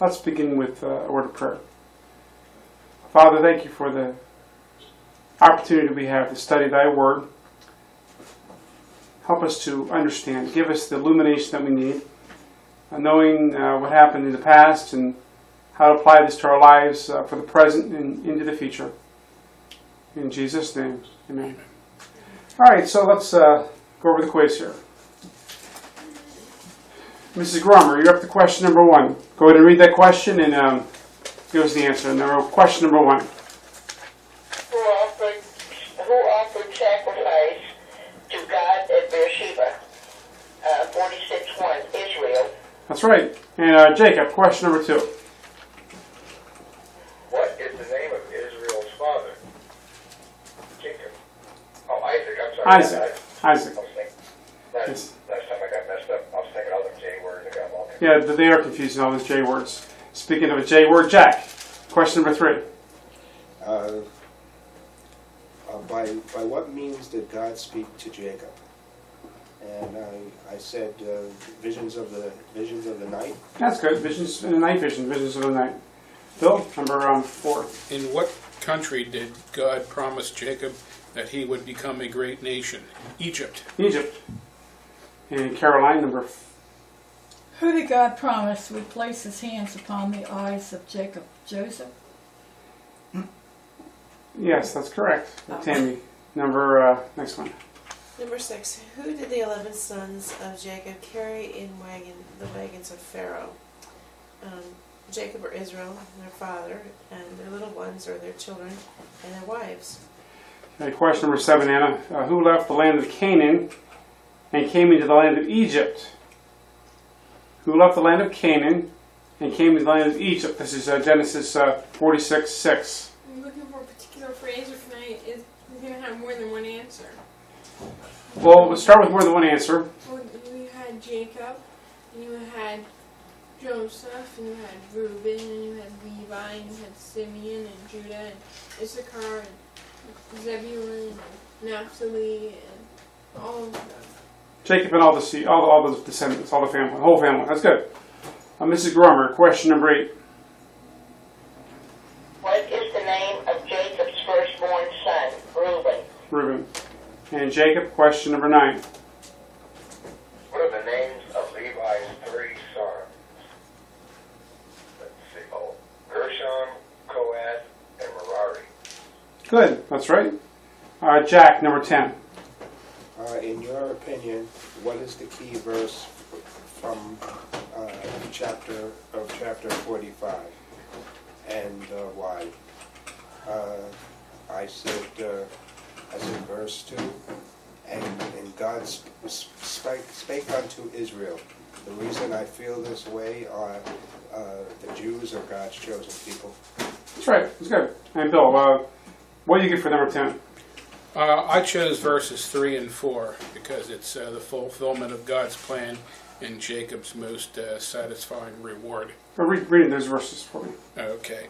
Let's begin with a word of prayer. Father, thank you for the opportunity we have to study thy word. Help us to understand. Give us the illumination that we need, knowing what happened in the past and how to apply this to our lives for the present and into the future. In Jesus' name, amen. All right, so let's go over the quiz here. Mrs. Grummer, you're up to question number 1. Go ahead and read that question and give us the answer. Question number 1. Who offered sacrifice to God at Beersheba? 46:1, Israel. That's right. And Jacob, question number 2. What is the name of Israel's father? Jacob. Oh, Isaac, I'm sorry. Isaac. Isaac. I was thinking, last time I got messed up, I was thinking all them J words. I got all confused. Yeah, they are confusing all those J words. Speaking of a J word, Jack, question number 3. By what means did God speak to Jacob? And I said visions of the night. That's good. Visions in the night vision. Visions of the night. Phil, number 4. In what country did God promise Jacob that he would become a great nation? Egypt. Egypt. And Caroline, number 5. Who did God promise would place his hands upon the eyes of Jacob? Joseph? Yes, that's correct. Tammy, number next one. Number 6. Who did the 11 sons of Jacob carry in the wagons of Pharaoh? Jacob or Israel, their father, and their little ones or their children and their wives. Okay, question number 7, Anna. Who left the land of Canaan and came into the land of Egypt? Who left the land of Canaan and came into the land of Egypt? This is Genesis 46:6. I'm looking for a particular phrase, or can is going to have more than one answer? Well, we'll start with more than one answer. Well, you had Jacob, and you had Joseph, and you had Reuben, and you had Levi, and you had Simeon, and Judah, and Issachar, and Zebulun, and Naphtali, and all of them. Jacob and all the descendants, all the family, whole family. That's good. Mrs. Grummer, question number 8. What is the name of Jacob's firstborn son? Reuben. And Jacob, question number 9. What are the names of Levi's 3 sons? Let's see. Gershon, Kohath, and Merari. Good, that's right. Jack, number 10. In your opinion, what is the key verse from chapter 45, and why? I said verse 2, and God spake unto Israel. The reason I feel this way are the Jews are God's chosen people. That's right, that's good. And Bill, what do you get for number 10? I chose verses 3 and 4 because it's the fulfillment of God's plan and Jacob's most satisfying reward. Reading those verses for me. Okay.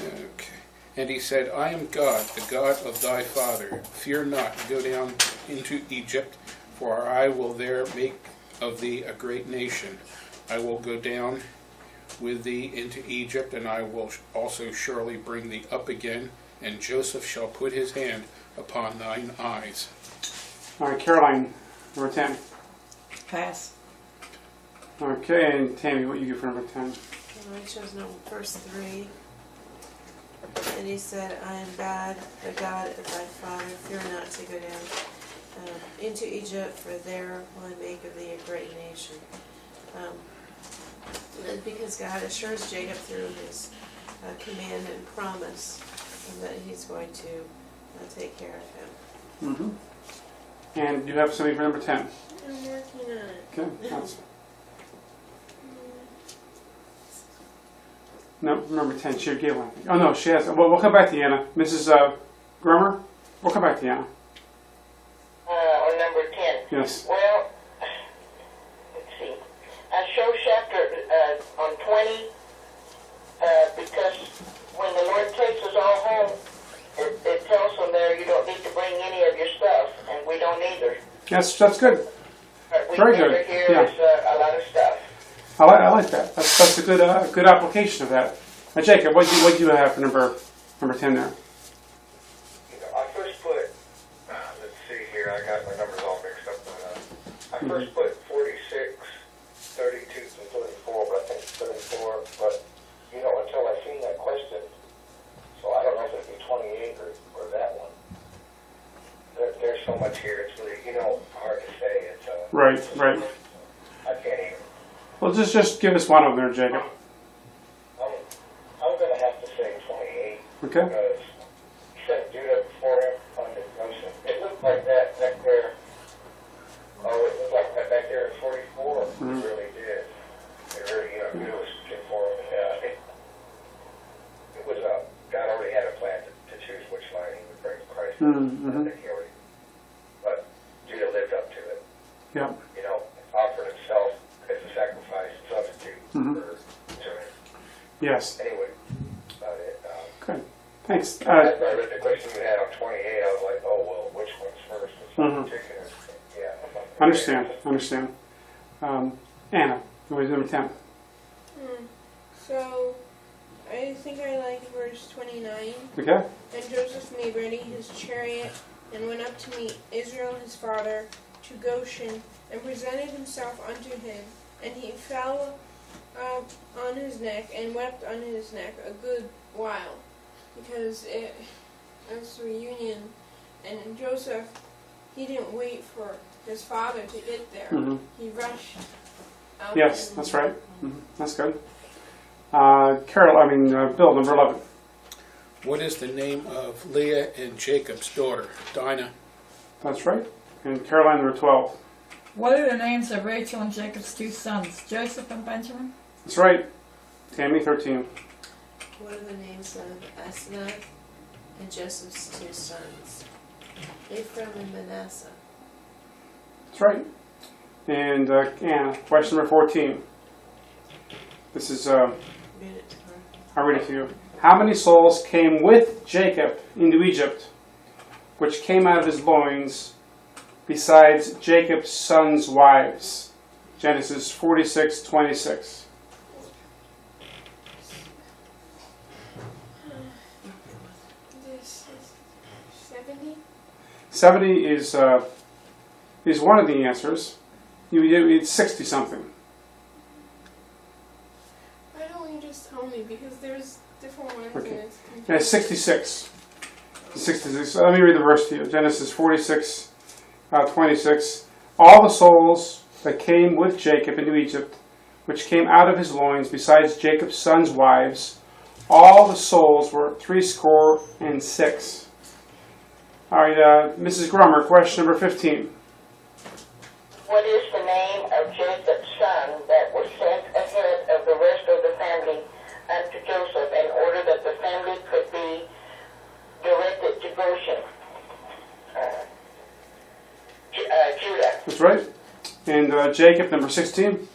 Okay. And he said, I am God, the God of thy father. Fear not, go down into Egypt, for I will there make of thee a great nation. I will go down with thee into Egypt, and I will also surely bring thee up again, and Joseph shall put his hand upon thine eyes. All right, Caroline, number 10. Pass. Okay, and Tammy, what do you get for number 10? I chose verse 3. And he said, I am God, the God of thy father. Fear not to go down into Egypt, for there will I make of thee a great nation. Because God assures Jacob through his command and promise that he's going to take care of him. Mm-hmm. And you have something for number 10? I'm working on it. Okay, that's... No, number 10, she gave one. Oh, no, she has... Well, we'll come back to you, Anna. Mrs. Grummer, we'll come back to you, Anna. On number 10. Yes. Well, let's see. I show chapter on 20 because when the Lord takes us all home, it tells them there you don't need to bring any of your stuff, and we don't either. That's good. we Very never good. hear Yeah. is a lot of stuff. I like that. That's a good application of that. Jacob, what do you have for number 10 there? You know, I first put, let's see here, I got my numbers all mixed up. I first put 46, 32 to 34, but I think it's 34. But, you know, until I seen that question, so I don't know if it'd be 28 or that one. There's so much here, it's really, you know, hard to say. It's Right. I can't even. Well, just give us one of them there, Jacob. I'm going to have to say 28. Okay. Because he sent Judah before him under Goshen. It looked like that back there. Oh, it looked like that back there in 44. It really did. It really, you know, Judah was before him. It was God already had a plan to choose which line he would bring Christ. I think he already. But Judah lived up to it. Yeah. You know, offered himself as a sacrifice, substitute for him. Yes. Anyway, about it. Good. Thanks. After I read the question you had on 28, I was like, oh, well, which one's first? It's like chicken. Yeah. Understand. Anna, what is number 10? So, I think I like verse 29. Okay. And Joseph made ready his chariot and went up to meet Israel his father to Goshen and presented himself unto him. And he fell on his neck and wept on his neck a good while, because it was a reunion. And Joseph, he didn't wait for his father to get there. He rushed out. Yes, that's right. That's good. Bill, number 11. What is the name of Leah and Jacob's daughter? Dinah. That's right. And Caroline, number 12. What are the names of Rachel and Jacob's two sons, Joseph and Benjamin? That's right. Tammy, 13. What are the names of Asenath and Joseph's two sons, Ephraim and Manasseh? That's right. And Anna, question number 14. This is, Read it to her. I'll read it to you. How many souls came with Jacob into Egypt, which came out of his loins, besides Jacob's sons' wives? Genesis 46:26. This is 70. 70 is one of the answers. It's 60 something. Why don't you just tell me, because there's different ones Okay. and it's Yeah, it's 66. 66. Let me read the verse to you. Genesis 46:26. All the souls that came with Jacob into Egypt, which came out of his loins, besides Jacob's sons' wives, all the souls were 66. All right, Mrs. Grummer, question number 15. What is the name of Jacob's son that was sent ahead of the rest of the family unto Joseph in order that the family could be directed to Goshen? Judah. That's right. And Jacob, number 16.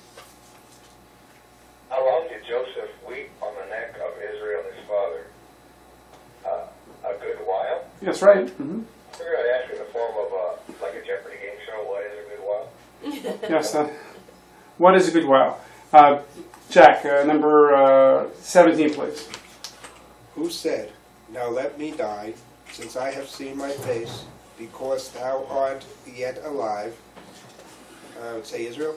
How long did Joseph weep on the neck of Israel, his father? A good while? That's right. I figured I'd ask in the form of like a Jeopardy game show. What is a good while? Yes. What is a good while? Jack, number 17, please. Who said, Now let me die, since I have seen my face, because thou art yet alive? I would say Israel.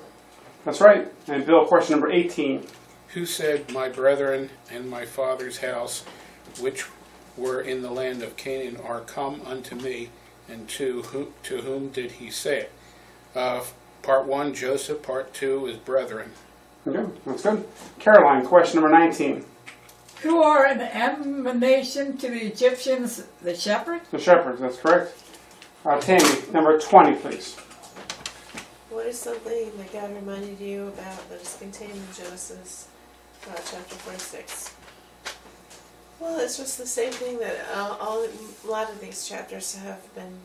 That's right. And Bill, question number 18. Who said, My brethren and my father's house, which were in the land of Canaan, are come unto me, and to whom did he say it? Part 1, Joseph. Part 2 is brethren. Okay, that's good. Caroline, question number 19. Who are an abomination to the Egyptians, the shepherds? The shepherds, that's correct. Tammy, number 20, please. What is something that God reminded you about that is contained in Genesis chapter 46? Well, it's just the same thing that a lot of these chapters have been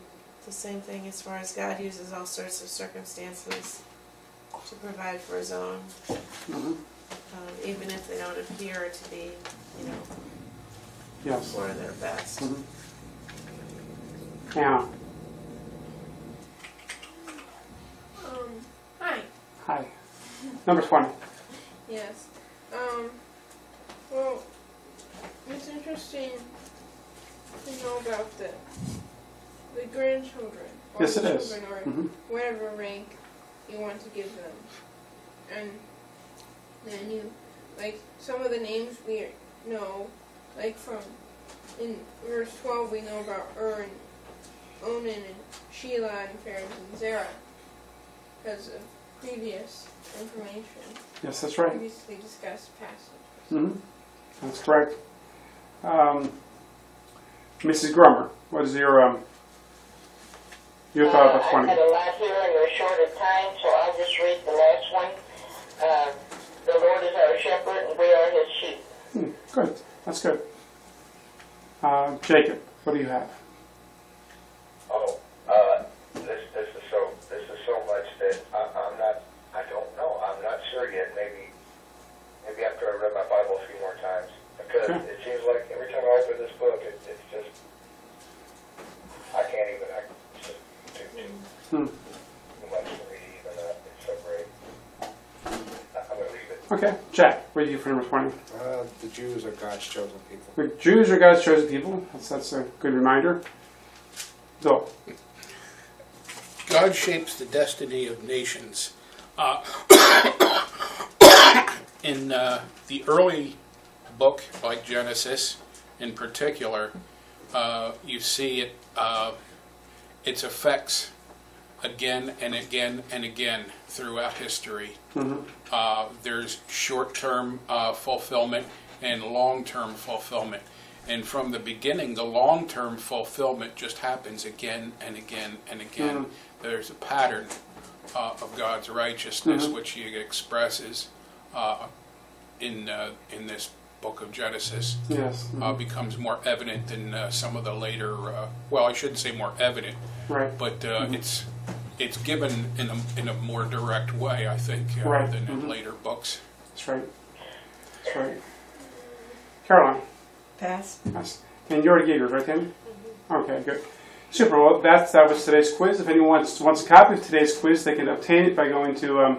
the same thing as far as God uses all sorts of circumstances to provide for his own, even if they don't appear to be, Yes. for their best. Anna. Hi. Hi. Number 20. Yes. Well, it's interesting to know about the grandchildren. Or Yes, the it is. children, or Mhm. whatever rank you want to give them. And then you, like, some of the names we know, like from, in verse 12 we know about and Onan and Shelah and Pharaoh and Zerah because of previous information, Yes, that's right. previously discussed passages. That's correct. Mrs. Grummer, what is your thought about I 20? had a lot here and we're short of time, so I'll just read the last one. The Lord is our shepherd and we are his sheep. Good. That's good. Jacob, what do you have? Oh, this is so much that I don't know. I'm not sure yet. Maybe after I read my Bible a few more times, because Okay. it seems like every time I open this book, it's just I can't even. It's just too much to read. Even it's so great. I'm gonna leave it. Okay. Jack, what do you for number 20? The Jews are God's chosen people. The Jews are God's chosen people. That's a good reminder. Bill. God shapes the destiny of nations. In the early book, like Genesis in particular, you see its effects again and again and again throughout history. There's short-term fulfillment and long-term fulfillment. And from the beginning, the long-term fulfillment just happens again and again and again. There's a pattern of God's righteousness which He expresses in this book of Genesis. Yes. Becomes more evident in some of the later. Well, I shouldn't say more evident, Right. but it's given in a more direct way, I think, Right. than in later books. That's right. That's right. Caroline. Pass. Yes. And you already gave yours, right, Tammy? Okay, good. Super. Well, that was today's quiz. If anyone wants a copy of today's quiz, they can obtain it by going to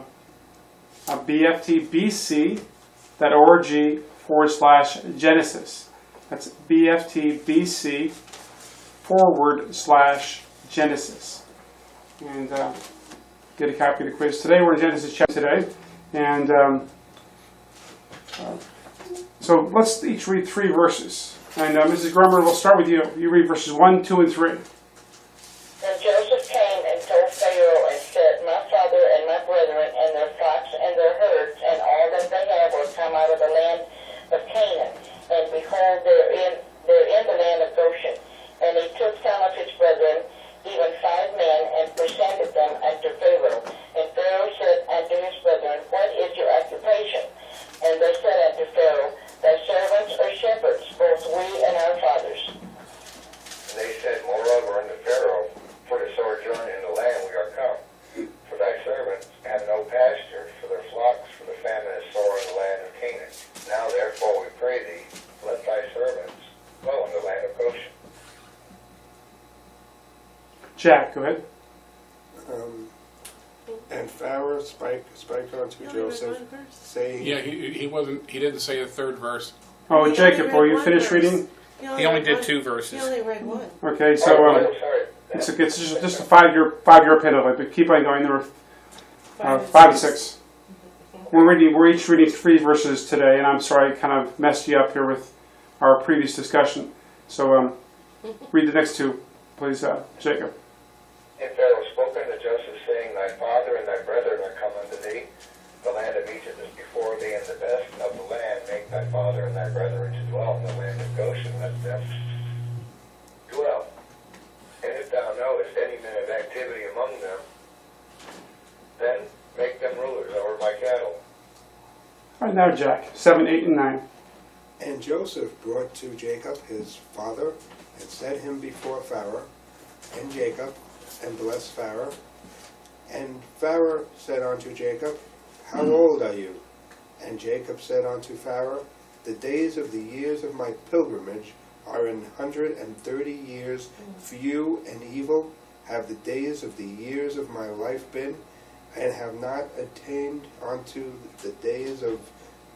BFTBC.org/Genesis. That's BFTBC/Genesis. And get a copy of the quiz today. We're in Genesis chapter today. And so let's each read 3 verses. And Mrs. Grummer, we'll start with you. You read verses 1, 2, and 3. And Joseph came and told Pharaoh and said, My father and my brethren and their flocks and their herds and all that they have will come out of the land of Canaan. And behold, they're in the land of Goshen. And he took some of his brethren, even 5 men, and presented them unto Pharaoh. And Pharaoh said unto his brethren, What is your occupation? And they said unto Pharaoh, Thy servants are shepherds, both we and our fathers. And they said, moreover, unto Pharaoh, for to sojourn in the land we are come. For thy servants have no pasture for their flocks, for the famine is sore in the land of Canaan. Now therefore we pray thee, let thy servants dwell in the land of Goshen. Jack, go ahead. And Pharaoh spake unto Joseph, saying, Yeah, he didn't say the third verse. Oh, He Jacob, only were read you one finished verse. reading? He only did 2 He verses. only read one. Okay, so I'm sorry. it's just a 5-year penalty, but keep on going. There were 5 and 6. We're each reading 3 verses today, and I'm sorry I kind of messed you up here with our previous discussion. So read the next 2, please, Jacob. And Pharaoh spoke unto Joseph, saying, Thy father and thy brethren are come unto thee. The land of Egypt is before thee, and the best of the land make thy father and thy brethren to dwell in the land of Goshen. Let them dwell. And if thou knowest any men of activity among them, then make them rulers over my cattle. All right, now Jack, 7, 8, and 9. And Joseph brought to Jacob his father, and set him before Pharaoh, and Jacob, and blessed Pharaoh. And Pharaoh said unto Jacob, How old are you? And Jacob said unto Pharaoh, The days of the years of my pilgrimage are 130 years. Few and evil have the days of the years of my life been, and have not attained unto the days of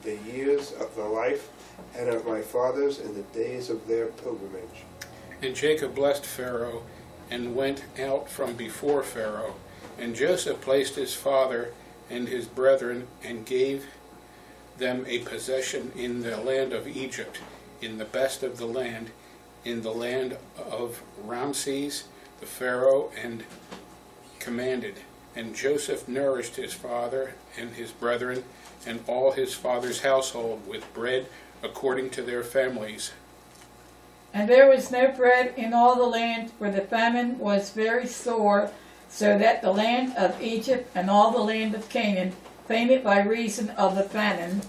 the years of the life and of my fathers in the days of their pilgrimage. And Jacob blessed Pharaoh, and went out from before Pharaoh. And Joseph placed his father and his brethren, and gave them a possession in the land of Egypt, in the best of the land, in the land of Rameses the Pharaoh, and commanded. And Joseph nourished his father and his brethren, and all his father's household with bread according to their families. And there was no bread in all the land, for the famine was very sore, so that the land of Egypt and all the land of Canaan fainted by reason of the famine.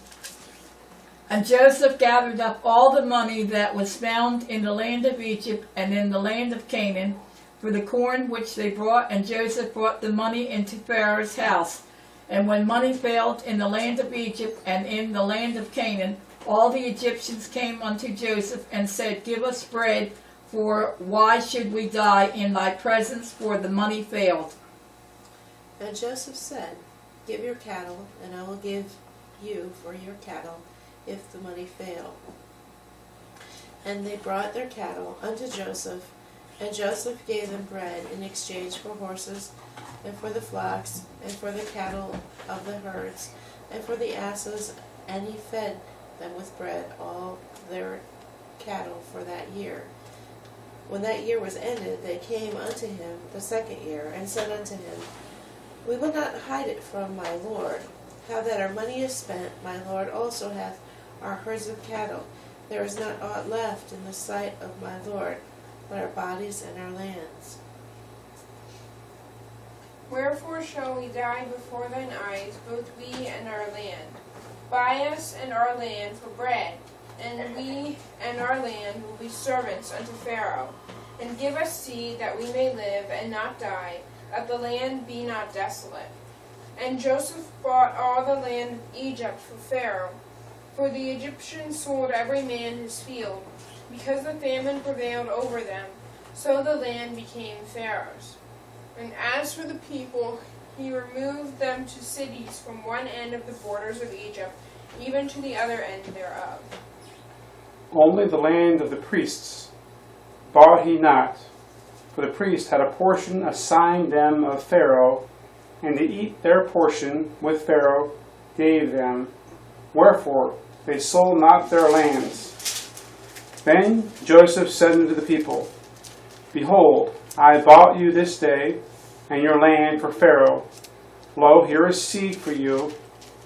And Joseph gathered up all the money that was found in the land of Egypt and in the land of Canaan, for the corn which they brought, and Joseph brought the money into Pharaoh's house. And when money failed in the land of Egypt and in the land of Canaan, all the Egyptians came unto Joseph and said, Give us bread, for why should we die in thy presence, for the money failed? And Joseph said, Give your cattle, and I will give you for your cattle, if the money fail. And they brought their cattle unto Joseph, and Joseph gave them bread in exchange for horses, and for the flocks, and for the cattle of the herds, and for the asses, and he fed them with bread all their cattle for that year. When that year was ended, they came unto him the second year, and said unto him, We will not hide it from my lord. How that our money is spent, my lord also hath our herds of cattle. There is not aught left in the sight of my lord, but our bodies and our lands. Wherefore shall we die before thine eyes, both we and our land? Buy us and our land for bread, and we and our land will be servants unto Pharaoh. And give us seed that we may live and not die, that the land be not desolate. And Joseph bought all the land of Egypt for Pharaoh, for the Egyptians sold every man his field, because the famine prevailed over them, so the land became Pharaoh's. And as for the people, he removed them to cities from one end of the borders of Egypt, even to the other end thereof. Only the land of the priests bought he not, for the priest had a portion assigned them of Pharaoh, and to eat their portion with Pharaoh gave them. Wherefore they sold not their lands. Then Joseph said unto the people, Behold, I bought you this day, and your land for Pharaoh. Lo, here is seed for you,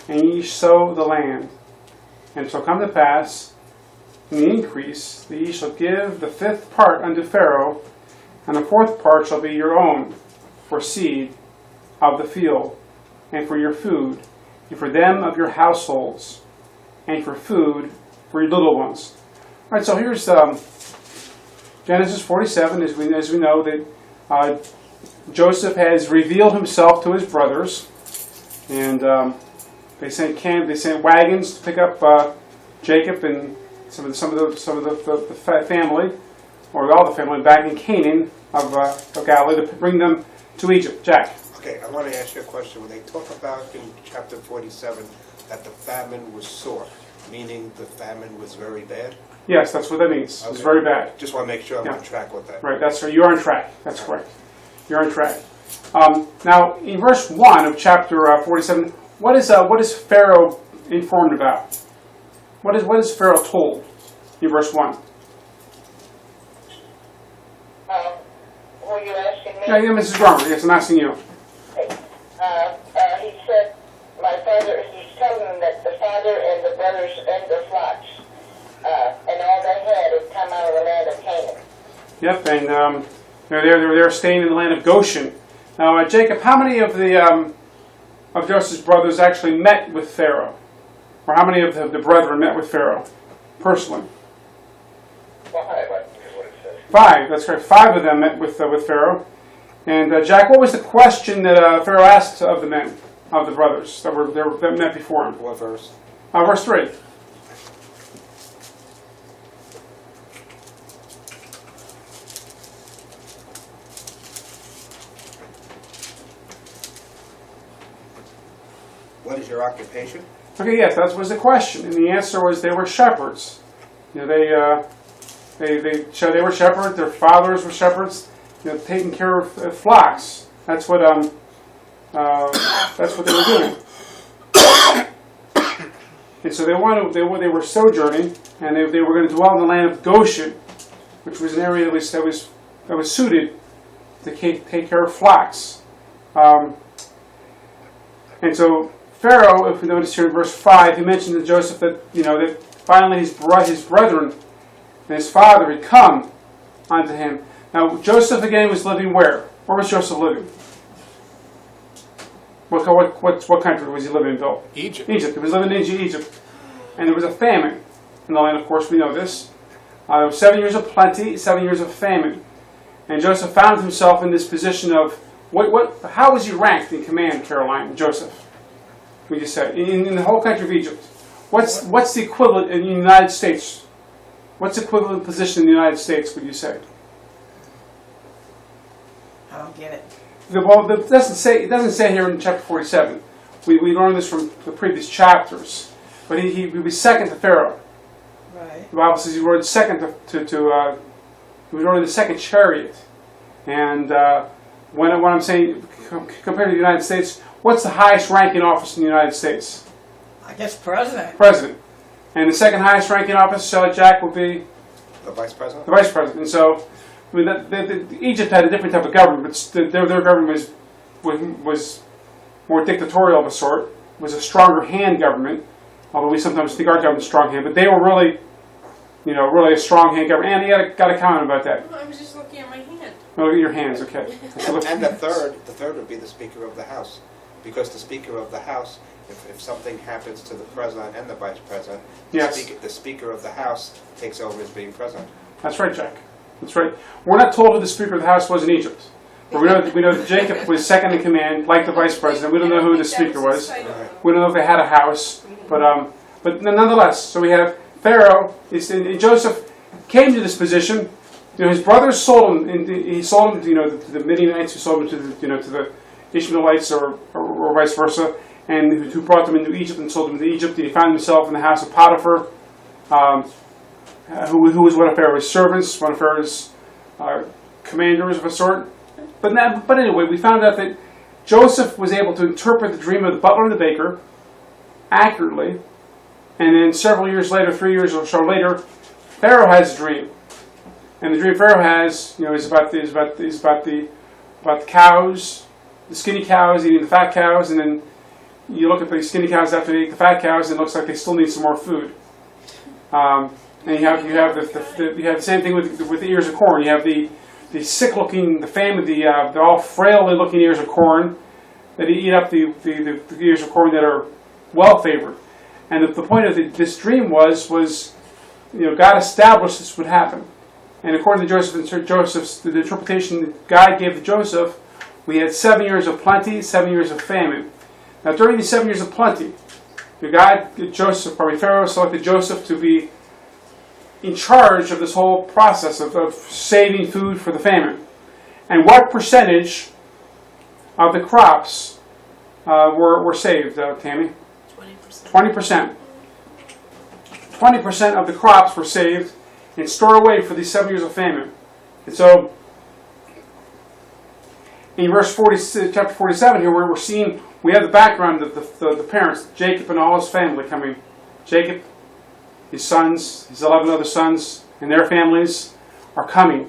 and ye sow the land. And it shall come to pass, in the increase, that ye shall give the fifth part unto Pharaoh, and the fourth part shall be your own, for seed of the field, and for your food, and for them of your households, and for food for your little ones. All right, so here's Genesis 47, as we know that Joseph has revealed himself to his brothers, and they sent wagons to pick up Jacob and some of the family, or all the family, back in Canaan of Galilee, to bring them to Egypt. Jack. Okay, I want to ask you a question. When they talk about in chapter 47 that the famine was sore, meaning the famine was very bad? Yes, that's what that means. Okay. It's very bad. Just want to make sure I'm Yeah. on track with that. Right, that's right. You're on track. That's correct. You're on track. Now, in verse 1 of chapter 47, what is Pharaoh informed about? What is Pharaoh told in verse 1? Were you asking me? Yeah, Mrs. Grummer. Yes, I'm asking you. He said, he's telling them that the father and the brothers and the flocks and all they had come out of the land of Canaan. Yep, and they're staying in the land of Goshen. Now, Jacob, how many of Joseph's brothers actually met with Pharaoh? Or how many of the brethren met with Pharaoh personally? 5, is what it says. 5, that's correct. 5 of them met with Pharaoh. And Jack, what was the question that Pharaoh asked of the men, of the brothers that met before him? What verse? Verse 3. What is your occupation? Okay, yes, that was the question, and the answer was they were shepherds. You know, they were shepherds. Their fathers were shepherds. You know, taking care of flocks. That's what they were doing. And so they were sojourning, and they were going to dwell in the land of Goshen, which was an area that was suited to take care of flocks. And so Pharaoh, if we notice here in verse 5, he mentioned to Joseph that that finally his brethren and his father had come unto him. Now Joseph again was living where? Where was Joseph living? What country was he living in, Bill? Egypt. Egypt. He was living in Egypt. And there was a famine in the land, of course, we know this. There was 7 years of plenty, 7 years of famine. And Joseph found himself in this position of, how was he ranked in command, Caroline, Joseph? We just said, in the whole country of Egypt. What's the equivalent in the United States? What's the equivalent position in the United States, would you say? I don't get it. Well, it doesn't say here in chapter 47. We learned this from the previous chapters. But he was second to Pharaoh. Right. The Bible says he rode second he was rode the second chariot. And when I'm saying compared to the United States, what's the highest ranking office in the United States? I guess president. President. And the second highest ranking office, Jack, would be The vice president? the vice president. And so, I mean, Egypt had a different type of government, but their government was more dictatorial of a sort. Was a stronger hand government, although we sometimes think our government is strong hand. But they were really, really a strong hand government. And you got a comment about that. I was just looking at my hand. Oh, look at your hands, okay. And the third would be the Speaker of the House. Because the Speaker of the House, if something happens to the President and the Vice President, Yes. the Speaker of the House takes over as being President. That's right, Jack. That's right. We're not told who the Speaker of the House was in Egypt. But we know that Jacob was second in command, like the Vice President. We don't know who the Speaker was. We don't know if they had a house. But nonetheless, so we have Pharaoh, and Joseph came to this position. His brothers sold him. He sold him, to the Midianites, who sold him to the Ishmaelites, or vice versa, and who brought them into Egypt and sold them to Egypt. And he found himself in the house of Potiphar, who was one of Pharaoh's servants, one of Pharaoh's commanders of a sort. But anyway, we found out that Joseph was able to interpret the dream of the butler and the baker accurately, and then several years later, 3 years or so later, Pharaoh has a dream, and the dream Pharaoh has, is about the cows, the skinny cows eating the fat cows, and then you look at the skinny cows after they eat the fat cows, and it looks like they still need some more food. And you have the same thing with the ears of corn. You have the sick-looking, the all frail-looking ears of corn that eat up the ears of corn that are well-favored. And the point of this dream was God established this would happen. And according to the interpretation that God gave to Joseph, we had 7 years of plenty, 7 years of famine. Now during these 7 years of plenty, Pharaoh selected Joseph to be in charge of this whole process of saving food for the famine. And what percentage of the crops were saved, Tammy? 20%. 20%. 20% of the crops were saved and stored away for these 7 years of famine. And so, in chapter 47 here, we're seeing, we have the background of the parents, Jacob and all his family coming. Jacob, his sons, his 11 other sons, and their families are coming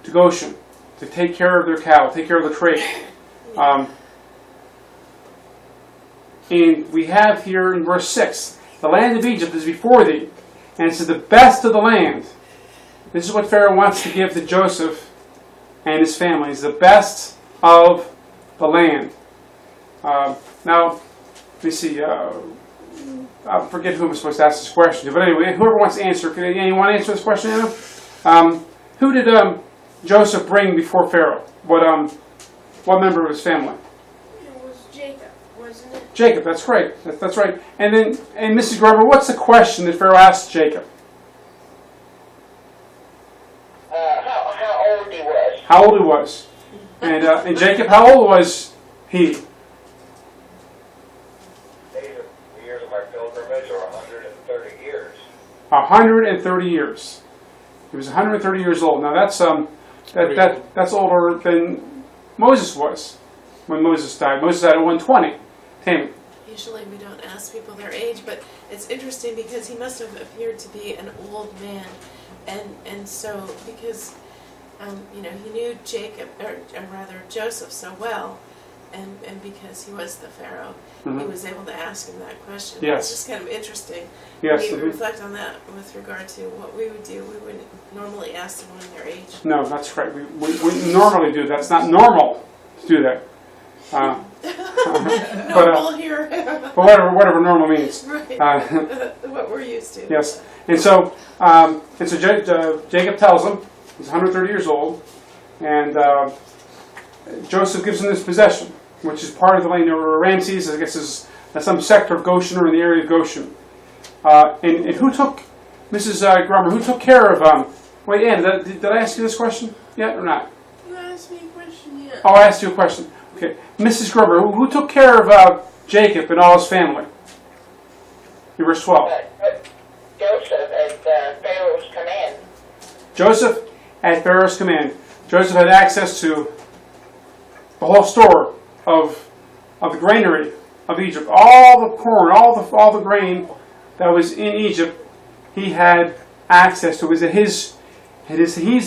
to Goshen to take care of their cattle, take care of the trade. And we have here in verse 6, the land of Egypt is before thee, and it's the best of the land. This is what Pharaoh wants to give to Joseph and his family. It's the best of the land. Now, let me see. I forget who I'm supposed to ask this question to, but anyway, whoever wants to answer, anyone want to answer this question, Anna? Who did Joseph bring before Pharaoh? What member of his family? It was Jacob, wasn't it? Jacob, that's right. That's right. And Mrs. Grover, what's the question that Pharaoh asked Jacob? How old he was. How old he was. And Jacob, how old was he? the years of my pilgrimage are 130 years. 130 years. He was 130 years old. Now that's that's older than Moses was when Moses died. Moses died at 120. Tammy. Usually we don't ask people their age, but it's interesting because he must have appeared to be an old man, and so because he knew Jacob or rather Joseph so well, and because he was the Pharaoh, he was able to ask him that question. Yes. It's just kind of interesting. Yes. We reflect on that with regard to what we would do. We wouldn't normally ask someone their age. No, that's right. We normally do. That's not normal to do that. Normal here. But whatever normal means. Right. What we're used to. Yes. And so Jacob tells him he's 130 years old, and Joseph gives him this possession, which is part of the land of Rameses. I guess is some sector of Goshen or in the area of Goshen. And who took Mrs. Grummer? Who took care of? Wait, Ann, did I ask you this question yet or not? You asked me a question, yeah. Oh, I asked you a question. Okay, Mrs. Grummer, who took care of Jacob and all his family? In verse 12. Joseph at Pharaoh's command. Joseph at Pharaoh's command. Joseph had access to the whole store of the granary of Egypt. All the corn, all the grain that was in Egypt, he had access to. It was at he's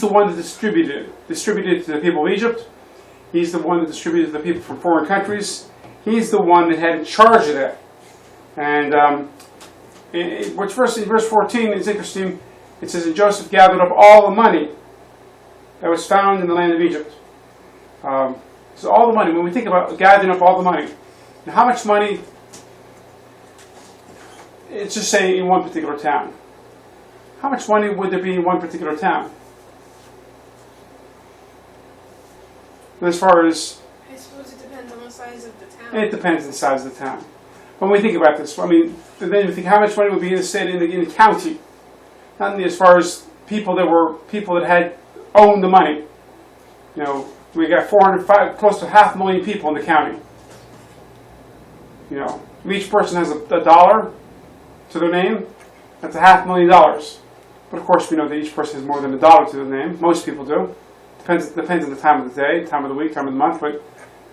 the one that distributed to the people of Egypt. He's the one that distributed to the people from foreign countries. He's the one that had charge of that. And in verse 14 is interesting. It says, and Joseph gathered up all the money that was found in the land of Egypt. So all the money, when we think about gathering up all the money, and how much money, it's just say in one particular town. How much money would there be in one particular town? As far as... I suppose it depends on the size of the town. It depends on the size of the town. When we think about this, then you think how much money would be in the state, in the county. Not only as far as people that had owned the money. We got close to 500,000 people in the county. Each person has a dollar to their name. That's $500,000. But of course, we know that each person has more than a dollar to their name. Most people do. Depends on the time of the day, time of the week, time of the month. But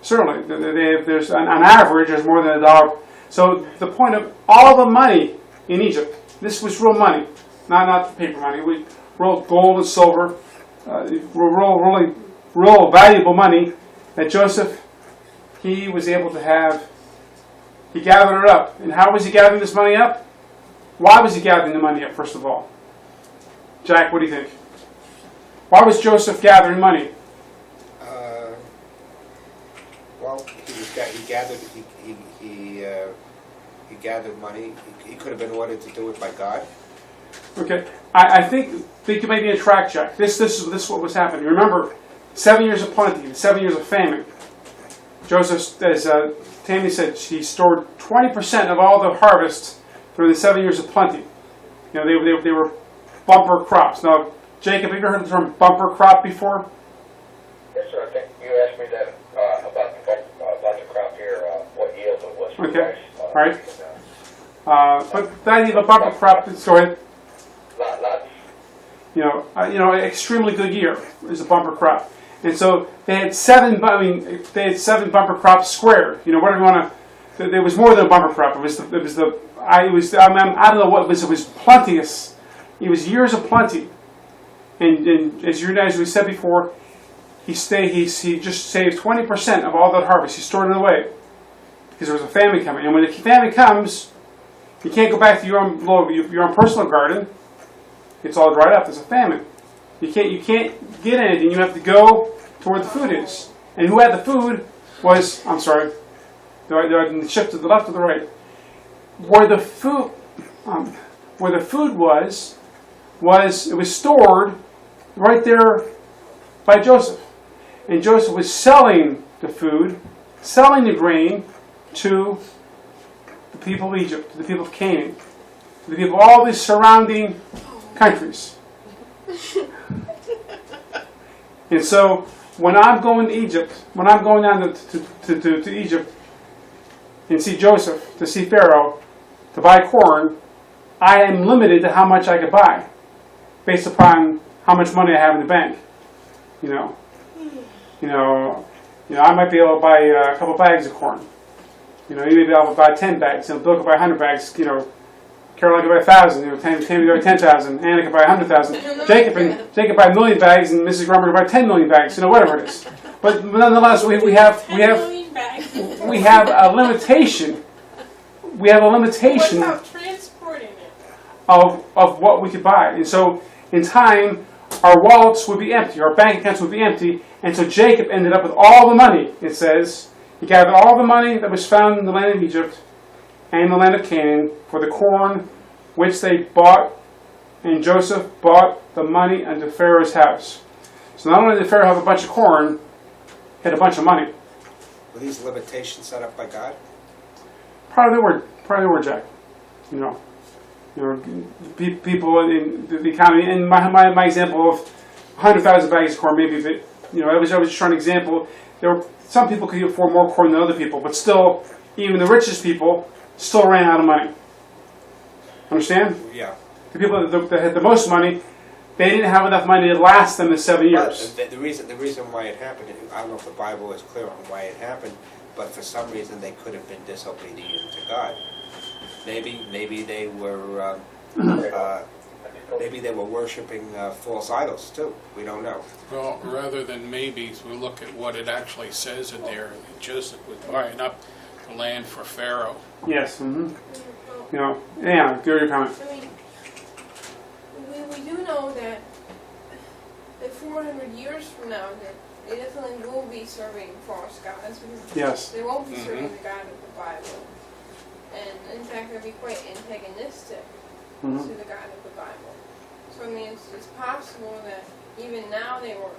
certainly, there's on average, there's more than a dollar. So the point of all the money in Egypt, this was real money, not paper money. We real gold and silver, real valuable money that Joseph, he was able to have. He gathered it up. And how was he gathering this money up? Why was he gathering the money up, first of all? Jack, what do you think? Why was Joseph gathering money? Well, he gathered money. He could have been ordered to do it by God. Okay, I think you may be on track, Jack. This is what was happening. Remember, 7 years of plenty, 7 years of famine. Joseph, as Tammy said, he stored 20% of all the harvest during the 7 years of plenty. They were bumper crops. Now, Jacob, have you ever heard the term bumper crop before? Yes, sir. I think you asked me that about the crop here, what yield it was. Okay. Right. But the idea of a bumper crop is, go ahead. Lots. Extremely good year is a bumper crop, and so they had seven bumper crops squared. Whatever you want to. There was more than a bumper crop. I don't know what it was. It was plenteous. It was years of plenty, and as we said before, he just saved 20% of all that harvest. He stored it away because there was a famine coming, and when the famine comes, you can't go back to your own personal garden. It's all dried up. There's a famine. You can't get anything. You have to go to where the food is. And who had the food was, I'm sorry, do I shift to the left or the right? Where the food was it was stored right there by Joseph. And Joseph was selling the food, selling the grain to the people of Egypt, to the people of Canaan, to the people of all these surrounding countries. And so when I'm going to Egypt, when I'm going down to Egypt, and see Joseph, to see Pharaoh, to buy corn, I am limited to how much I could buy, based upon how much money I have in the bank. You know, I might be able to buy a couple bags of corn. You may be able to buy 10 bags. Bill could buy 100 bags. Caroline could buy 1,000. Tammy could buy 10,000. Anna could buy 100,000. Jacob buy 1,000,000 bags, and Mrs. Grummer could buy 10 million bags. Whatever it is. But nonetheless, we have a limitation. We have a limitation What about transporting it? of what we could buy. And so, in time, our wallets would be empty, our bank accounts would be empty, and so Jacob ended up with all the money, it says. He gathered all the money that was found in the land of Egypt and the land of Canaan for the corn which they bought, and Joseph bought the money unto Pharaoh's house. So not only did Pharaoh have a bunch of corn, he had a bunch of money. Were these limitations set up by God? Probably the word, Jack. People in the economy, and my example of 100,000 bags of corn, maybe, I was just trying to example. Some people could afford more corn than other people, but still, even the richest people still ran out of money. Understand? Yeah. The people that had the most money, they didn't have enough money to last them in 7 years. But the reason why it happened, I don't know if the Bible is clear on why it happened, but for some reason they could have been disobedient to God. Maybe they were worshiping false idols too. We don't know. Well, rather than maybe, we look at what it actually says in there. Joseph was buying up the land for Pharaoh. Yes. Yeah, give your comment. I mean, we do know that 400 years from now that they definitely will be serving false gods. Yes. They won't be serving the God of the Bible. And in fact, they'll be quite antagonistic to the God of the Bible. So I mean, it's possible that even now they were.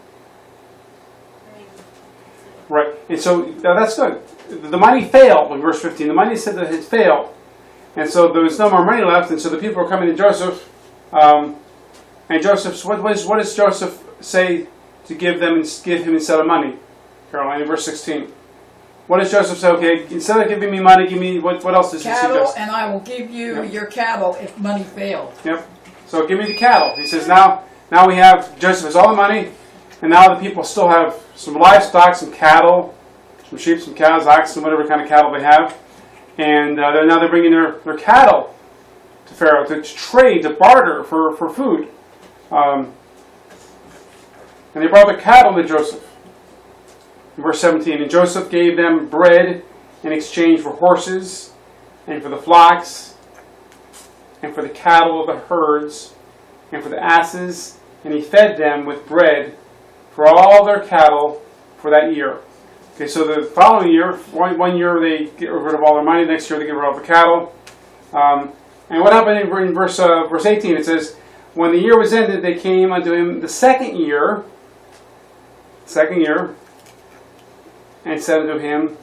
Right, and so that's good. The money failed in verse 15. The money said that it failed. And so there was no more money left, and so the people were coming to Joseph. And Joseph, what does Joseph say to give him instead of money? Caroline, in verse 16. What does Joseph say? Okay, instead of giving me money, give me, what else does he Cattle, suggest? and I will give you your cattle if money failed. Yep. So give me the cattle. He says now we have, Joseph has all the money, and now the people still have some livestock, some cattle, some sheep, some cows, oxen, whatever kind of cattle they have. And they're bringing their cattle to Pharaoh to trade, to barter for food. And they brought the cattle to Joseph. In verse 17, and Joseph gave them bread in exchange for horses, and for the flocks, and for the cattle of the herds, and for the asses, and he fed them with bread for all their cattle for that year. Okay, so the following year, one year they get rid of all their money, next year they get rid of all the cattle. And what happened in verse 18, it says, when the year was ended, they came unto him the second year, and said unto him,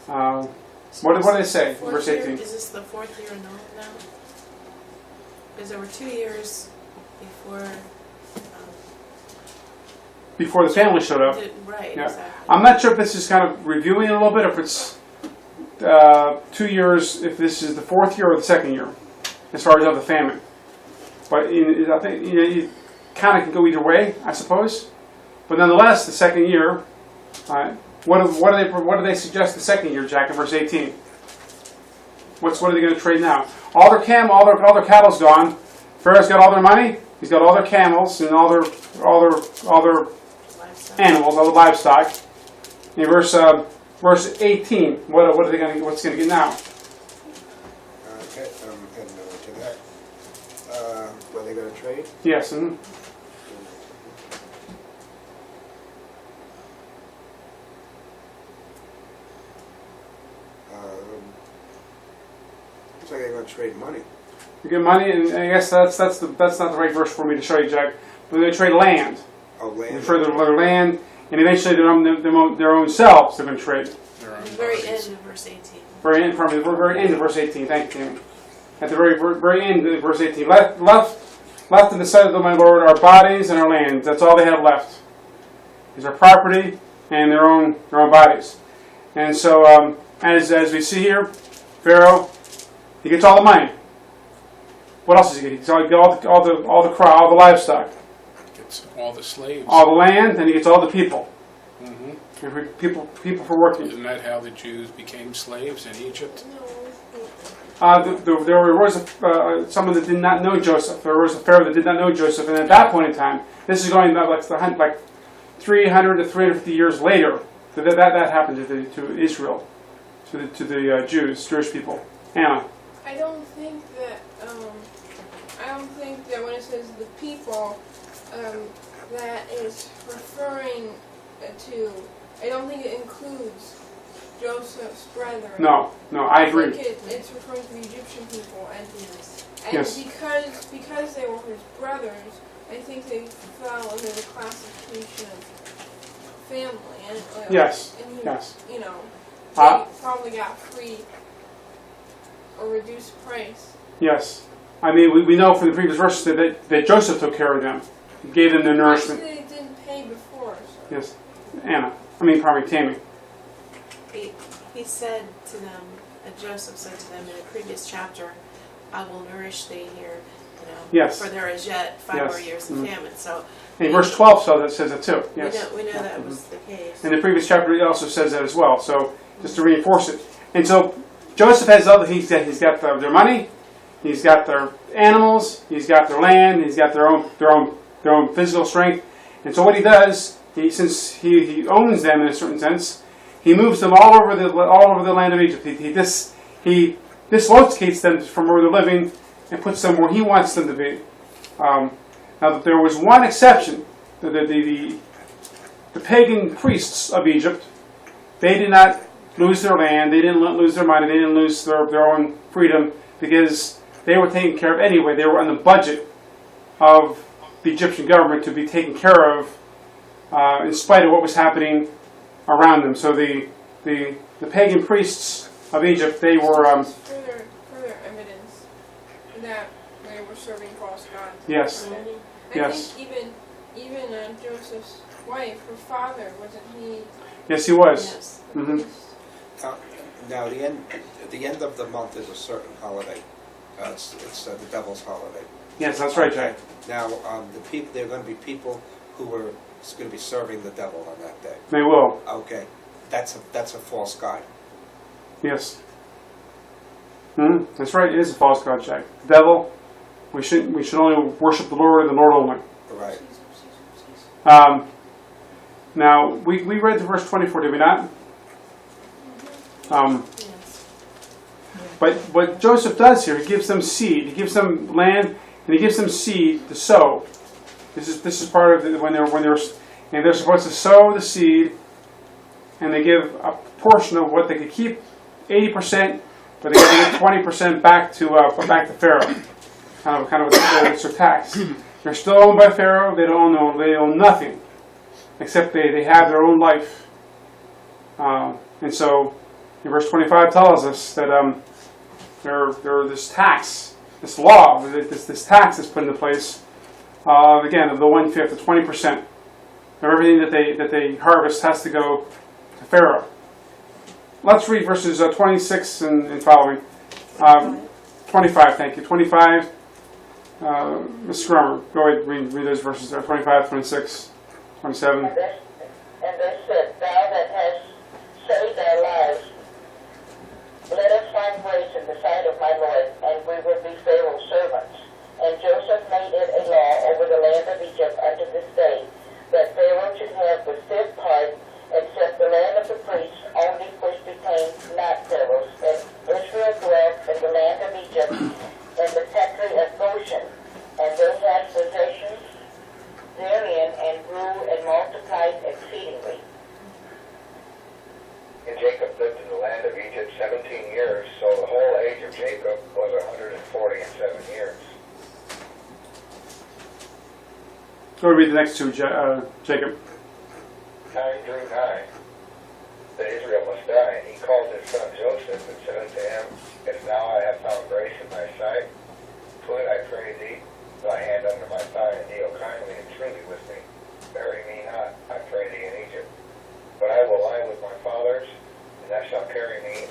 what do they say in verse 18? Is this the fourth year now? Because there were 2 years Before the family showed up. Right, Yeah. exactly. I'm not sure if this is kind of reviewing it a little bit, or if it's 2 years, if this is the fourth year or the second year, as far as of the famine. But I think you kind of can go either way, I suppose. But nonetheless, the second year, what do they suggest the second year, Jack, in verse 18? What are they going to trade now? All their cattle's gone. Pharaoh's got all their money. He's got all their camels and all their animals, all the livestock. In verse 18, what's going to get now? Okay, I'm heading over to that. Were they going to trade? Yes. Looks like they're going to trade money. You get money, and I guess that's not the right verse for me to show you, Jack. But they trade land. Oh, land. They trade their land, and eventually their own selves they're going to trade. The very end of verse 18. Very end of verse 18. Thank you, Tammy. At the very end of verse 18. Left in the sight of my Lord our bodies and our lands. That's all they have left. Is our property and their own bodies. And so as we see here, Pharaoh, he gets all the money. What else does he get? He gets all the livestock, Gets all the slaves. all the land, and he gets all the people. Hmm. People for working. Isn't that how the Jews became slaves in Egypt? There was someone that did not know Joseph. There was a Pharaoh that did not know Joseph, and at that point in time, this is going back like 300 to 350 years later. That happened to Israel, to the Jewish people. Anna. I don't think that when it says the people, that is referring to. I don't think it includes Joseph's brethren. No, I agree. I think it's referring to the Egyptian people, and Yes. because they were his brothers, I think they fell under the classification of family, and Yes. and he, Yes. you know, Uh, they probably got free or reduced price. Yes. I mean, we know from the previous verses that Joseph took care of them. He gave them their nourishment. Actually, they didn't pay before. So. Yes. Anna. Probably Tammy. He said to them, Joseph said to them in a previous chapter, I will nourish thee here, Yes. for there is yet 5 Yes. more years of Mhm. famine. So In verse 12 says it too. Yes. we know that was the case. In the previous chapter, it also says that as well. So just to reinforce it. And so Joseph has he's got their money, he's got their animals, he's got their land, he's got their own physical strength. And so what he does, since he owns them in a certain sense, he moves them all over the land of Egypt. He dislocates them from where they're living and puts them where he wants them to be. Now, there was one exception. The pagan priests of Egypt, they did not lose their land, they didn't lose their money, they didn't lose their own freedom, because they were taken care of anyway. They were on the budget of the Egyptian government to be taken care of in spite of what was happening around them. So the pagan priests of Egypt, they were... Further evidence that they were serving false gods. Yes. I Yes. think even Joseph's wife, her father, wasn't he? Yes, he was. Yes. Hmm. Now, the end of the month is a certain holiday. It's the devil's holiday. Yes, that's right, Jack. Now, there are going to be people who are going to be serving the devil on that day. They will. Okay, that's a false god. Yes. That's right. It is a false god, Jack. The devil. We should only worship the Lord and the Lord only. Right. Now we read the verse 24, did we not? Yes. But what Joseph does here, he gives them seed. He gives them land, and he gives them seed to sow. This is part of when they're supposed to sow the seed, and they give a portion of what they could keep, 80%, but they got to give 20% back to Pharaoh. Kind of it's their tax. They're still owned by Pharaoh. They own nothing, except they have their own life. And so, in verse 25 tells us that there this tax, this law, this tax is put into place. Again, of the 1/5, the 20% of everything that they harvest has to go to Pharaoh. Let's read verses 26 and following. 25, thank you. 25. Ms. Scrummer, go ahead and read those verses there. 25, 26, 27. And they said, Thou that hast saved our lives, let us find grace in the sight of my Lord, and we will be Pharaoh's servants. And Joseph made it a law over the land of Egypt unto this day, that Pharaoh should have the 5th part, except the land of the priests only, which became not Pharaoh's. And Israel dwelt in the land of Egypt, in the country of Goshen, and they had possessions therein, and grew and multiplied exceedingly. And Jacob lived in the land of Egypt 17 years, so the whole age of Jacob was 147 years. Go read the next two, Jacob. Time drew nigh that Israel must die, and he called his son Joseph and said unto him, If now I have found grace in thy sight, put, I pray thee, thy hand under my thigh, and deal kindly and truly with me. Bury me not, I pray thee, in Egypt. But I will lie with my fathers, and thou shalt carry me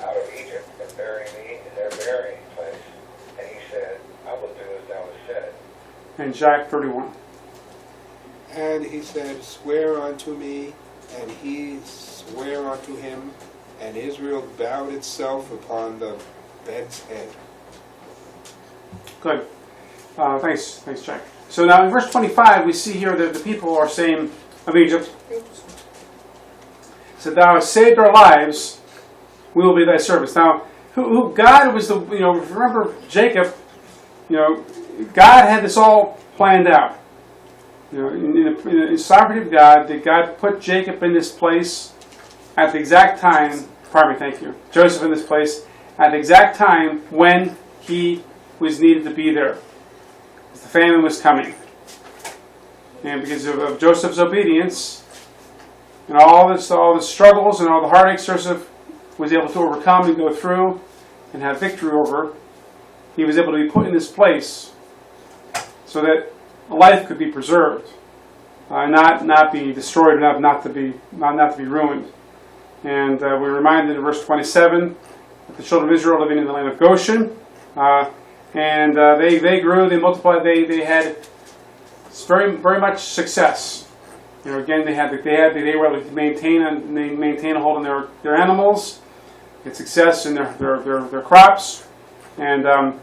And Jack 31. And he said, swear unto me, and he sware unto him, and Israel bowed itself upon the bed's head. Good. Thanks, Jack. So now in verse 25, we see here that the people are saying of Egypt, "So thou hast saved our lives, we will be thy servants." Now, who God was the, remember Jacob, God had this all planned out. In the sovereignty of God, that God put Jacob in this place at the exact time, Joseph in this place at the exact time when he was needed to be there. The famine was coming. And because of Joseph's obedience, and all the struggles and all the heartaches Joseph was able to overcome and go through and have victory over, he was able to be put in this place so that life could be preserved, not be destroyed, not to be ruined. And we're reminded in verse 27 that the children of Israel living in the land of Goshen, and they grew, they multiplied, they had very very much success. Again, they were able to maintain a hold on their animals, get success in their crops, and how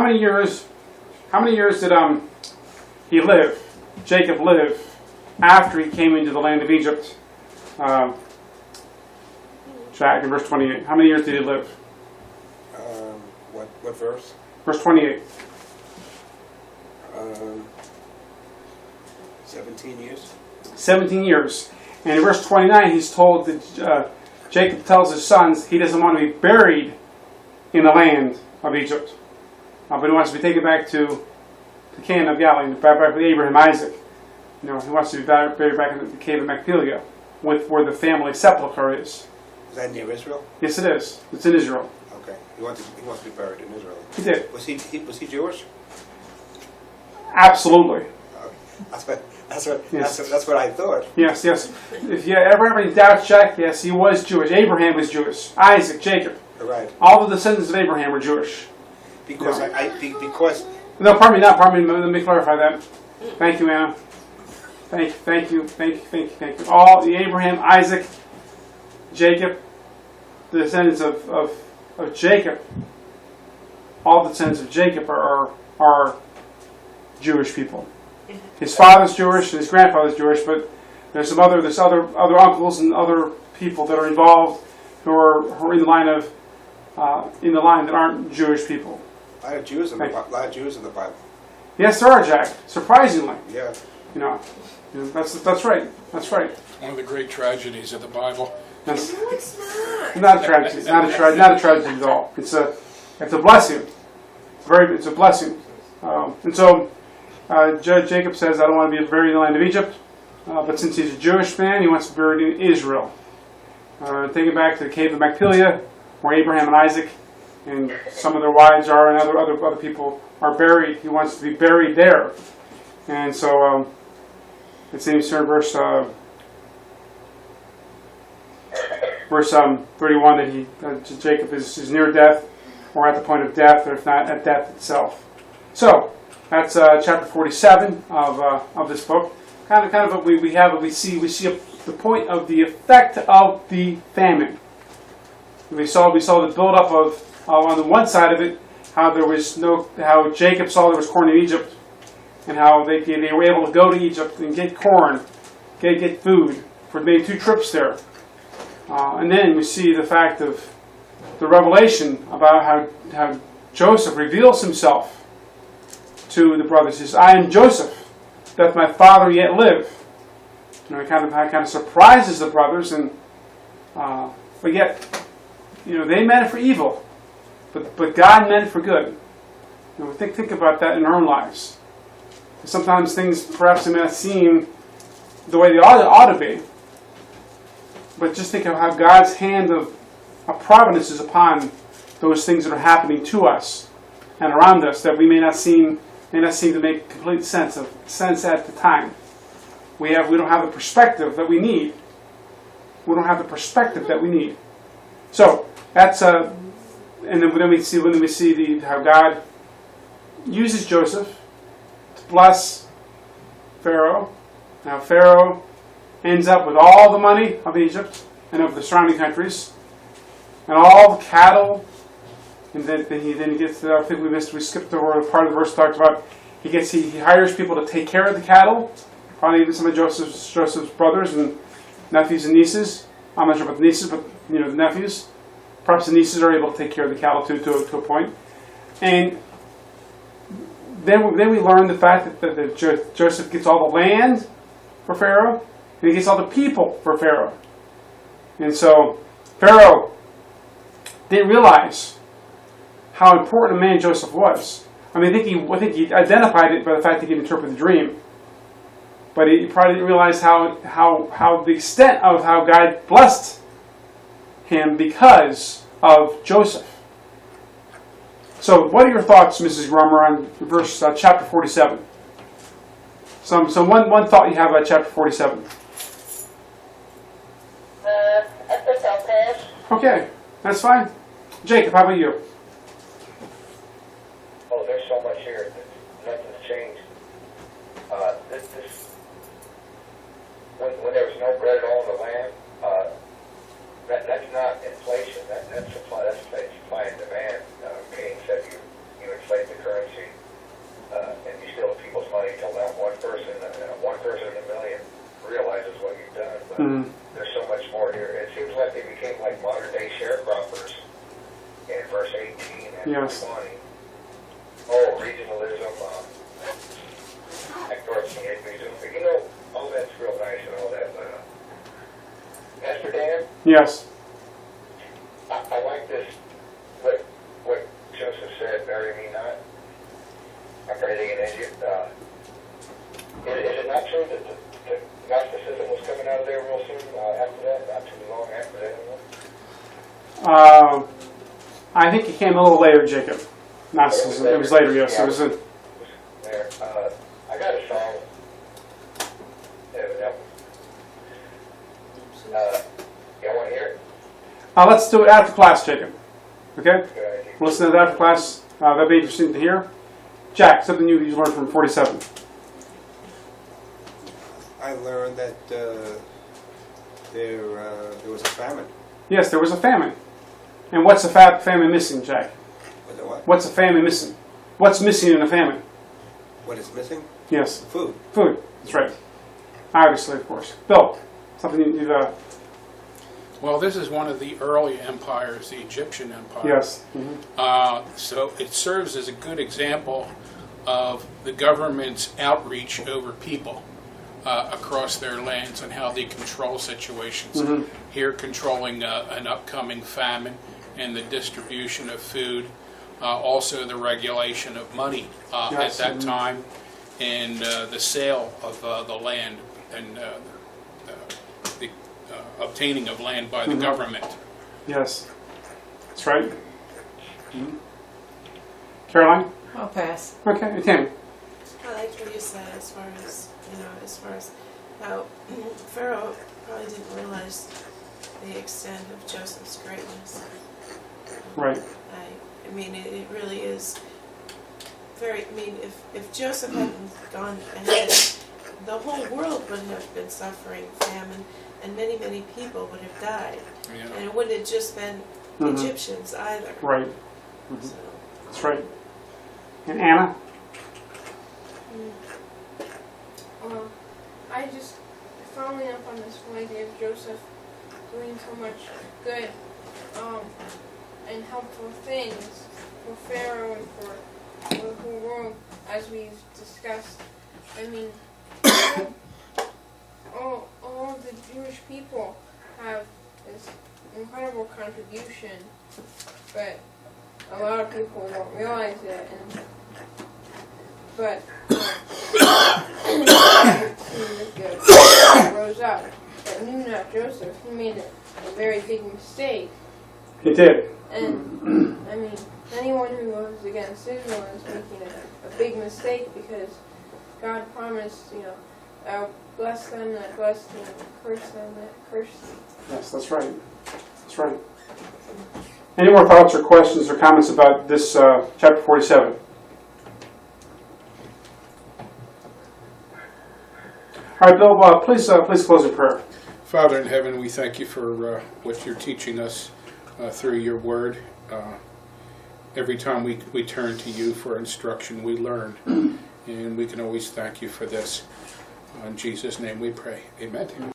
many years did he live? Jacob lived after he came into the land of Egypt. Jack in verse 28. How many years did he live? What verse? Verse 28. 17 years. 17 years. And in verse 29, he's told that Jacob tells his sons he doesn't want to be buried in the land of Egypt, but he wants to be taken back to Canaan of Galilee, back with Abraham, Isaac. He wants to be buried back in the cave of Machpelah, where the family sepulcher is. Is that near Israel? Yes, it is. It's in Israel. Okay. He wants to be buried in Israel. He did. Was he Jewish? Absolutely. That's what I thought. Yes. If you ever have any doubts, Jack, yes, he was Jewish. Abraham was Jewish. Isaac, Jacob. Right. All the descendants of Abraham were Jewish. Because because. No, pardon me. Let me clarify that. Thank you, Anna. Thank you. All the Abraham, Isaac, Jacob, the descendants of Jacob. All the descendants of Jacob are Jewish people. His father's Jewish and his grandfather's Jewish, but there's other uncles and other people that are involved who are in the line that aren't Jewish people. A lot of Jews in the Bible. Yes, there are, Jack. Surprisingly, Yeah. that's right. That's right. One of the great tragedies of the Bible. That's No, it's not. not a tragedy. It's not a tragedy at all. It's a blessing. It's a blessing. And so Jacob says, "I don't want to be buried in the land of Egypt," but since he's a Jewish man, he wants to be buried in Israel. Taken back to the cave of Machpelah, where Abraham and Isaac and some of their wives are, and other people are buried. He wants to be buried there. And so it seems here in verse 31 that Jacob is near death, or at the point of death, or if not at death itself. So that's chapter 47 of this book. Kind of what we see the point of the effect of the famine. We saw the buildup of on the one side of it, how Jacob saw there was corn in Egypt, and how they were able to go to Egypt and get corn, get food for maybe 2 trips there. And then we see the fact of the revelation about how Joseph reveals himself to the brothers. He says, "I am Joseph, doth my father yet live?" It kind of surprises the brothers, and but yet, they meant it for evil, but God meant it for good. Think about that in our own lives. Sometimes things perhaps may not seem the way they ought to be, but just think of how God's hand of providence is upon those things that are happening to us and around us that we may not seem to make complete sense at the time. We don't have the perspective that we need. We don't have the perspective that we need. So that's and then we see how God uses Joseph to bless Pharaoh. Now Pharaoh ends up with all the money of Egypt and of the surrounding countries, and all the cattle. And then he gets. I think we skipped over a part of the verse that talked about. He hires people to take care of the cattle. Probably even some of Joseph's brothers and nephews and nieces. I'm not sure about the nieces, but the nephews. Perhaps the nieces are able to take care of the cattle to a point. And then we learn the fact that Joseph gets all the land for Pharaoh, and he gets all the people for Pharaoh. And so Pharaoh didn't realize how important a man Joseph was. I mean, I think he identified it by the fact that he could interpret the dream. But he probably didn't realize how the extent of how God blessed him because of Joseph. So, what are your thoughts, Mrs. Grummer, on verse chapter 47? One thought you have about chapter 47. I think I'll pass. Okay, that's fine. Jacob, how about you? Oh, there's so much here that nothing's changed. When there was no bread at all in the land, that's not inflation. That's supply. That's supply and demand. Meaning that you inflate the currency and you steal people's money till that one person in a million realizes what you've done. But there's so much more here. It seems like they became like modern day sharecroppers in verse 18 and Yes. 20. Oh, regionalism, authoritarianism. All that's real nice and all that, but Pastor Dan, Yes. I like this, what Joseph said, bury me not. I'm ready in Egypt. Is it not true that the Gnosticism was coming out of there real soon after that, not too long after that? I think it came a little later, Jacob. It was later, yes. Yeah, It was there. I got a song. You want to hear it? let's do it after class, Jacob. Okay? Good idea. Listen to that after class. That'd be interesting to hear. Jack, something you learned from 47. I learned that there was a famine. Yes, there was a famine. And what's a famine missing, Jack? Was it what? What's a famine missing? What's missing in a famine? What is missing? Yes, Food. food. That's right. Obviously, of course. Bill, something you've... Well, this is one of the early empires, the Egyptian Empire. yes. So it serves as a good example of the government's outreach over people across their lands and how they control situations. Here, controlling an upcoming famine and the distribution of food, also the regulation of money Yes. at that time, and the sale of the land and the obtaining of land by the government. Yes. That's right. Caroline? I'll pass. Okay, and Tammy? I liked what you said as far as how Pharaoh probably didn't realize the extent of Joseph's greatness. Right. I mean, it really is very. I mean, if Joseph hadn't gone ahead, the whole world would have been suffering famine, and many, many people would have died. Yeah. And it wouldn't have just been Egyptians either. Right. So, That's right. And Anna? Well, I just following up on this whole idea of Joseph doing so much good and helpful things for Pharaoh and for the whole world, as we've discussed. I mean, all of the Jewish people have this incredible contribution, but a lot of people don't realize it. But rose up, but knew not Joseph. He made a very big mistake. He did. And I mean, anyone who goes against Israel is making a big mistake, because God promised, I'll bless them that bless them, and curse them that curse them. Yes, that's right. That's right. Any more thoughts or questions or comments about this chapter 47? All right, Bill, please close in prayer. Father in heaven, we thank you for what you're teaching us through your word. Every time we turn to you for instruction, we learn. And we can always thank you for this. In Jesus' name we pray. Amen.